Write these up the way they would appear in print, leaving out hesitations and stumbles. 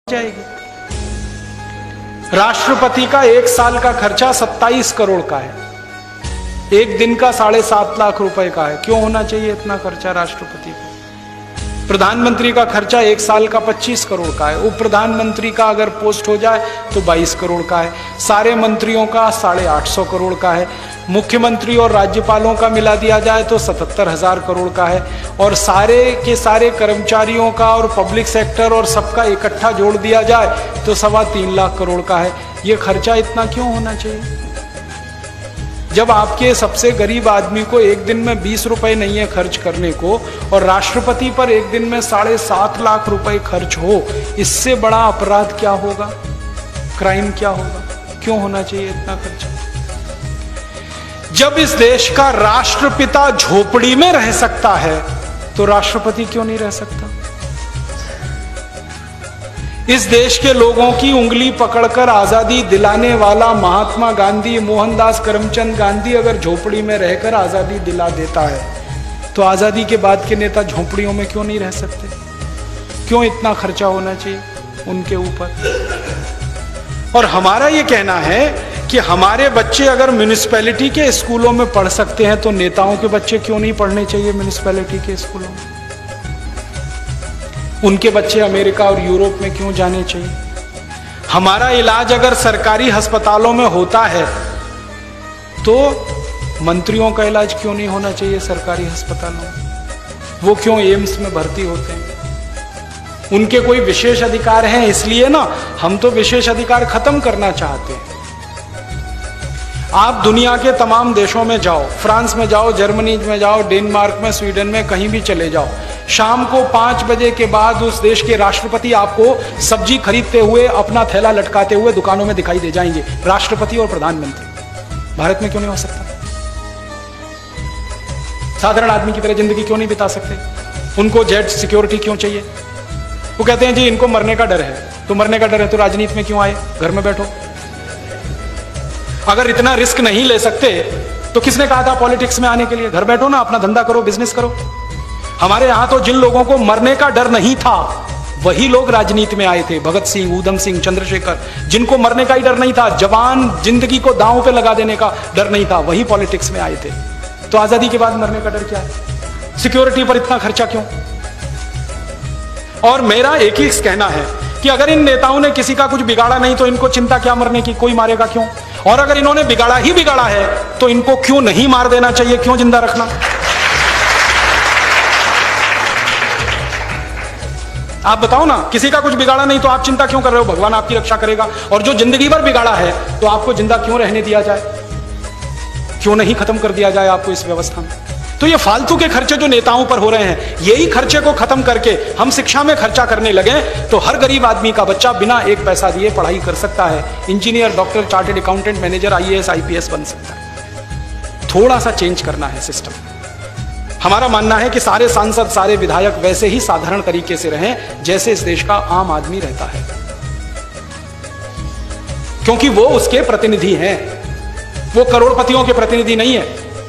जाएगी। राष्ट्रपति का एक साल का खर्चा 27 करोड़ का है, एक दिन का 7.5 लाख रुपए का है। क्यों होना चाहिए इतना खर्चा राष्ट्रपति को? प्रधानमंत्री का खर्चा एक साल का 25 करोड़ का है, उप प्रधानमंत्री का अगर पोस्ट हो जाए तो 22 करोड़ का है, सारे मंत्रियों का 850 करोड़ का है, मुख्यमंत्री और राज्यपालों का मिला दिया जाए तो 77,000 करोड़ का है, और सारे के सारे कर्मचारियों का और पब्लिक सेक्टर और सबका इकट्ठा जोड़ दिया जाए तो 3.25 लाख करोड़ का है। ये खर्चा इतना क्यों होना चाहिए? जब आपके सबसे गरीब आदमी को एक दिन में 20 रुपए नहीं है खर्च करने को, और राष्ट्रपति पर एक दिन में 7.5 लाख रुपए खर्च हो, इससे बड़ा अपराध क्या होगा? क्राइम क्या होगा? क्यों होना चाहिए इतना खर्चा? जब इस देश का राष्ट्रपिता झोपड़ी में रह सकता है तो राष्ट्रपति क्यों नहीं रह सकता? इस देश के लोगों की उंगली पकड़कर आजादी दिलाने वाला महात्मा गांधी, मोहनदास करमचंद गांधी अगर झोपड़ी में रहकर आजादी दिला देता है तो आजादी के बाद के नेता झोपड़ियों में क्यों नहीं रह सकते? क्यों इतना खर्चा होना चाहिए उनके ऊपर? और हमारा ये कहना है कि हमारे बच्चे अगर म्युनिसिपैलिटी के स्कूलों में पढ़ सकते हैं तो नेताओं के बच्चे क्यों नहीं पढ़ने चाहिए म्युनिसिपैलिटी के स्कूलों में? उनके बच्चे अमेरिका और यूरोप में क्यों जाने चाहिए? हमारा इलाज अगर सरकारी अस्पतालों में होता है तो मंत्रियों का इलाज क्यों नहीं होना चाहिए सरकारी अस्पतालों में? वो क्यों एम्स में भर्ती होते हैं? उनके कोई विशेष अधिकार हैं इसलिए ना, हम तो विशेष अधिकार खत्म करना चाहते हैं। आप दुनिया के तमाम देशों में जाओ, फ्रांस में जाओ, जर्मनी में जाओ, डेनमार्क में, स्वीडन में, कहीं भी चले जाओ, शाम को 5 बजे के बाद उस देश के राष्ट्रपति आपको सब्जी खरीदते हुए, अपना थैला लटकाते हुए दुकानों में दिखाई दे जाएंगे। राष्ट्रपति और प्रधानमंत्री भारत में क्यों नहीं हो सकता? साधारण आदमी की तरह जिंदगी क्यों नहीं बिता सकते? उनको जेट सिक्योरिटी क्यों चाहिए? वो कहते हैं जी इनको मरने का डर है। तो मरने का डर है तो राजनीति में क्यों आए? घर में बैठो। अगर इतना रिस्क नहीं ले सकते तो किसने कहा था पॉलिटिक्स में आने के लिए? घर बैठो ना, अपना धंधा करो, बिजनेस करो। हमारे यहां तो जिन लोगों को मरने का डर नहीं था वही लोग राजनीति में आए थे। भगत सिंह, ऊधम सिंह, चंद्रशेखर, जिनको मरने का ही डर नहीं था, जवान जिंदगी को दांव पे लगा देने का डर नहीं था, वही पॉलिटिक्स में आए थे। तो आजादी के बाद मरने का डर क्या है? सिक्योरिटी पर इतना खर्चा क्यों? और मेरा एक ही कहना है कि अगर इन नेताओं ने किसी का कुछ बिगाड़ा नहीं तो इनको चिंता क्या मरने की? कोई मारेगा क्यों? और अगर इन्होंने बिगाड़ा ही बिगाड़ा है तो इनको क्यों नहीं मार देना चाहिए? क्यों जिंदा रखना? आप बताओ ना, किसी का कुछ बिगाड़ा नहीं तो आप चिंता क्यों कर रहे हो? भगवान आपकी रक्षा करेगा। और जो जिंदगी भर बिगाड़ा है तो आपको जिंदा क्यों रहने दिया जाए? क्यों नहीं खत्म कर दिया जाए आपको इस व्यवस्था में? तो ये फालतू के खर्चे जो नेताओं पर हो रहे हैं, यही खर्चे को खत्म करके हम शिक्षा में खर्चा करने लगे तो हर गरीब आदमी का बच्चा बिना एक पैसा दिए पढ़ाई कर सकता है, engineer, doctor, chartered accountant, manager, IAS, IPS बन सकता है। थोड़ा सा चेंज करना है सिस्टम। हमारा मानना है कि सारे सांसद, सारे विधायक वैसे ही साधारण तरीके से रहें जैसे इस देश का आम आदमी रहता है, क्योंकि वो उसके प्रतिनिधि हैं। वो करोड़पतियों के प्रतिनिधि नहीं है,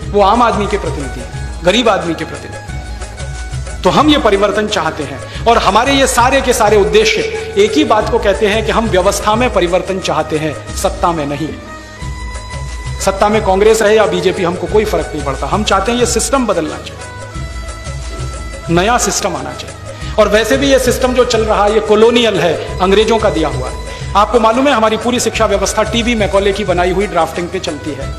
वो आम आदमी के प्रतिनिधि है, गरीब आदमी के प्रतिनिधि। तो हम ये परिवर्तन चाहते हैं और हमारे ये सारे के सारे उद्देश्य एक ही बात को कहते हैं कि हम व्यवस्था में परिवर्तन चाहते हैं, सत्ता में नहीं। सत्ता में कांग्रेस रहे या बीजेपी, हमको कोई फर्क नहीं पड़ता। हम चाहते हैं ये सिस्टम बदलना चाहिए, नया सिस्टम आना चाहिए। और वैसे भी ये सिस्टम जो चल रहा है ये कॉलोनियल है, अंग्रेजों का दिया हुआ है। आपको मालूम है हमारी पूरी शिक्षा व्यवस्था टीवी मैकॉले की बनाई हुई ड्राफ्टिंग पे चलती है,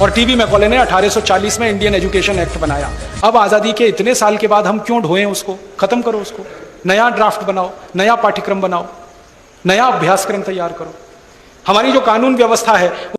और टीवी मैकॉले ने 1840 में इंडियन एजुकेशन एक्ट बनाया। अब आजादी के इतने साल के बाद हम क्यों ढोएं उसको? खत्म करो उसको, नया ड्राफ्ट बनाओ, नया पाठ्यक्रम बनाओ, नया अभ्यासक्रम तैयार करो। हमारी जो कानून व्यवस्था है